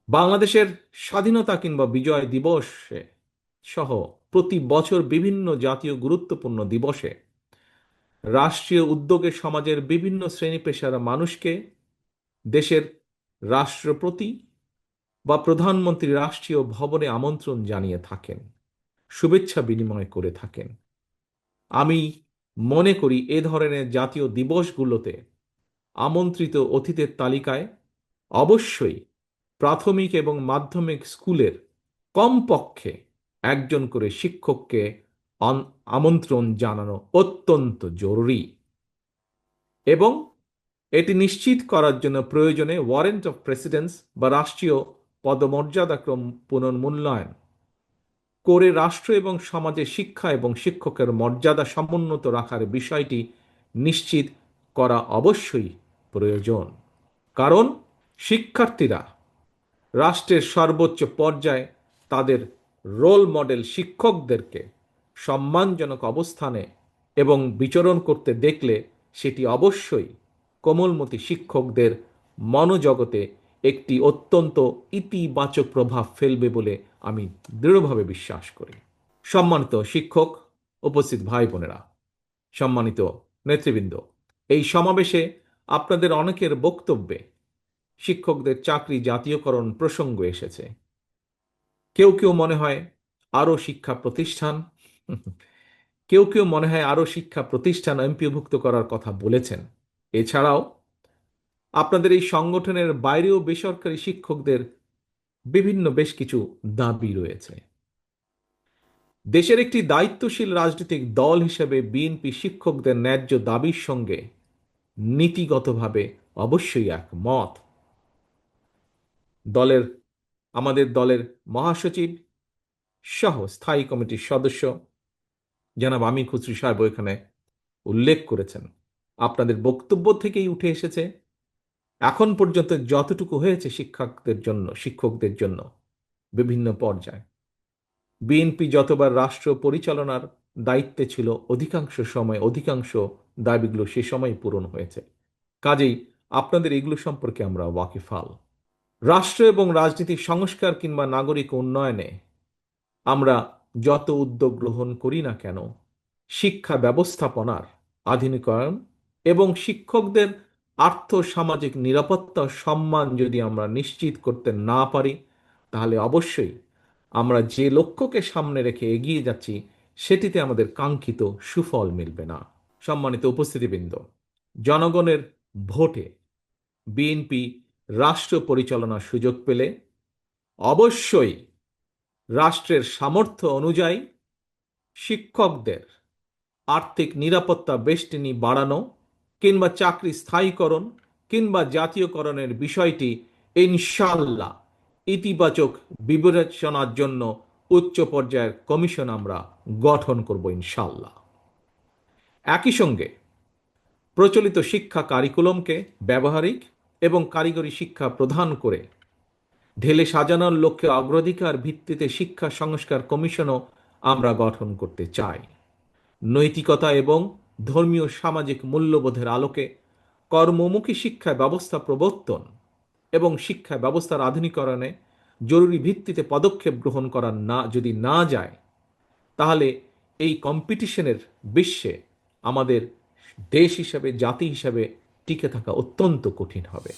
বাংলাদেশের স্বাধীনতা কিংবা বিজয় দিবসে সহ প্রতি বছর বিভিন্ন জাতীয় গুরুত্বপূর্ণ দিবসে রাষ্ট্রীয় উদ্যোগে সমাজের বিভিন্ন শ্রেণী পেশার মানুষকে দেশের রাষ্ট্রপতি বা প্রধানমন্ত্রী রাষ্ট্রীয় ভবনে আমন্ত্রণ জানিয়ে থাকেন, শুভেচ্ছা বিনিময় করে থাকেন। আমি মনে করি এ ধরনের জাতীয় দিবসগুলোতে আমন্ত্রিত অতিথিদের তালিকায় অবশ্যই প্রাথমিক এবং মাধ্যমিক স্কুলের কমপক্ষে একজন করে শিক্ষককে আমন্ত্রণ জানানো অত্যন্ত জরুরি এবং এটি নিশ্চিত করার জন্য প্রয়োজনে ওয়ারেন্ট অফ প্রেসিডেন্স বা রাষ্ট্রীয় পদমর্যাদাক্রম পুনর্মূল্যায়ন করে রাষ্ট্র এবং সমাজে শিক্ষা এবং শিক্ষকের মর্যাদা সমুন্নত রাখার বিষয়টি নিশ্চিত করা অবশ্যই প্রয়োজন। কারণ শিক্ষার্থীরা রাষ্ট্রের সর্বোচ্চ পর্যায়ে তাদের রোল মডেল শিক্ষকদেরকে সম্মানজনক অবস্থানে এবং বিচরণ করতে দেখলে সেটি অবশ্যই কোমলমতি শিক্ষকদের মনোজগতে একটি অত্যন্ত ইতিবাচক প্রভাব ফেলবে বলে আমি দৃঢ়ভাবে বিশ্বাস করি। সম্মানিত শিক্ষক, উপস্থিত ভাই বোনেরা, সম্মানিত নেতৃবৃন্দ, এই সমাবেশে আপনাদের অনেকের বক্তব্যে শিক্ষকদের চাকরি জাতীয়করণ প্রসঙ্গ এসেছে। কেউ কেউ মনে হয় আরও শিক্ষা প্রতিষ্ঠান কেউ কেউ মনে হয় আরও শিক্ষা প্রতিষ্ঠান এমপিওভুক্ত করার কথা বলেছেন। এছাড়াও আপনাদের এই সংগঠনের বাইরেও বেসরকারি শিক্ষকদের বিভিন্ন বেশ কিছু দাবি রয়েছে। দেশের একটি দায়িত্বশীল রাজনৈতিক দল হিসেবে বিএনপি শিক্ষকদের ন্যায্য দাবির সঙ্গে নীতিগতভাবে অবশ্যই একমত। দলের আমাদের দলের মহাসচিব সহ স্থায়ী কমিটির সদস্য জনাব আমির খুসরো সাহেব এখানে উল্লেখ করেছেন, আপনাদের বক্তব্য থেকেই উঠে এসেছে এখন পর্যন্ত যতটুকু হয়েছে শিক্ষকদের জন্য বিভিন্ন পর্যায়ে বিএনপি যতবার রাষ্ট্র পরিচালনার দায়িত্বে ছিল অধিকাংশ সময় অধিকাংশ দাবিগুলো সে সময় পূরণ হয়েছে। কাজেই আপনাদের এগুলো সম্পর্কে আমরা ওয়াকিফাল। রাষ্ট্র এবং রাজনীতির সংস্কার কিংবা নাগরিক উন্নয়নে আমরা যত উদ্যোগ গ্রহণ করি না কেন, শিক্ষা ব্যবস্থাপনার আধুনিকায়ন এবং শিক্ষকদের আর্থ সামাজিক নিরাপত্তা সম্মান যদি আমরা নিশ্চিত করতে না পারি, তাহলে অবশ্যই আমরা যে লক্ষ্যকে সামনে রেখে এগিয়ে যাচ্ছি সেটিতে আমাদের কাঙ্ক্ষিত সুফল মিলবে না। সম্মানিত উপস্থিতিবৃন্দ, জনগণের ভোটে বিএনপি রাষ্ট্র পরিচালনার সুযোগ পেলে অবশ্যই রাষ্ট্রের সামর্থ্য অনুযায়ী শিক্ষকদের আর্থিক নিরাপত্তা বেষ্টনী বাড়ানো কিংবা চাকরি স্থায়ীকরণ কিংবা জাতীয়করণের বিষয়টি ইনশাআল্লাহ ইতিবাচক বিবেচনার জন্য উচ্চ পর্যায়ের কমিশন আমরা গঠন করব ইনশাআল্লাহ। একই সঙ্গে প্রচলিত শিক্ষা কারিকুলামকে ব্যবহারিক এবং কারিগরি শিক্ষা প্রদান করে ঢেলে সাজানোর লক্ষ্যে অগ্রাধিকার ভিত্তিতে শিক্ষা সংস্কার কমিশনও আমরা গঠন করতে চাই। নৈতিকতা এবং ধর্মীয় সামাজিক মূল্যবোধের আলোকে কর্মমুখী শিক্ষা ব্যবস্থা প্রবর্তন এবং শিক্ষা ব্যবস্থার আধুনিকরণে জরুরি ভিত্তিতে পদক্ষেপ গ্রহণ করা যদি না যায়, তাহলে এই কম্পিটিশনের বিশ্বে আমাদের দেশ হিসাবে জাতি হিসাবে টিকে থাকা অত্যন্ত কঠিন হবে।